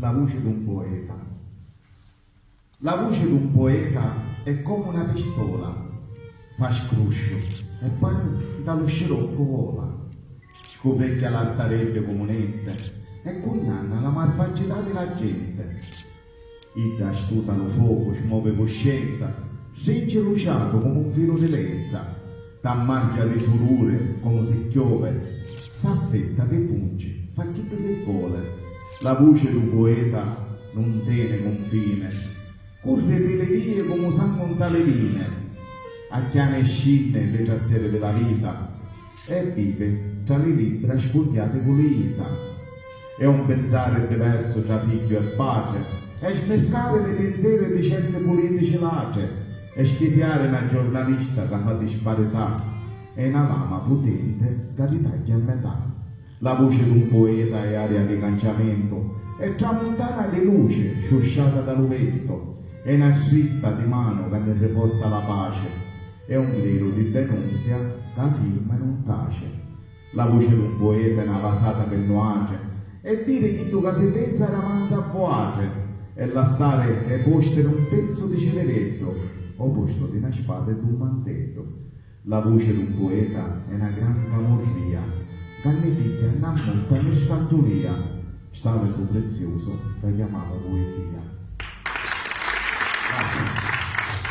la voce di un poeta. La voce di un poeta è come una pistola, fa scruscio e poi dallo scirocco vola, scoprecchia l'altarello comunette e condanna la malvagità della gente. Ida astuta lo fuoco, smuove coscienza, stringe luciato come un filo di lenza, t'ammargia di surure come se chiove, s'assetta dei pungi, fa chi che vuole. La voce d'un poeta non tiene confine, corre per le vie come sangue tra le vine, acchiana e scinde le traziere della vita e vive tra le libra sfogliate con le ita. È un pensare diverso tra figlio e pace, è smescare le pensiere di certe politici lace, è schifiare una giornalista che fa disparità, è una lama potente che ti taglia a metà. La voce di un poeta è aria di canciamento, è tramontana di luce sciusciata dall'uvetto, è una scritta di mano che ne riporta la pace, è un grido di denunzia che firma e non tace. La voce di un poeta è una vasata per nuace, è dire che tu che si pensa era manza a poace, è lassare e postere un pezzo di ceneretto, o posto di una spada e di un mantello. La voce di un poeta è una gran camorria, che ne piglia una monta nel santuria, stava tu prezioso che chiamava poesia. Grazie.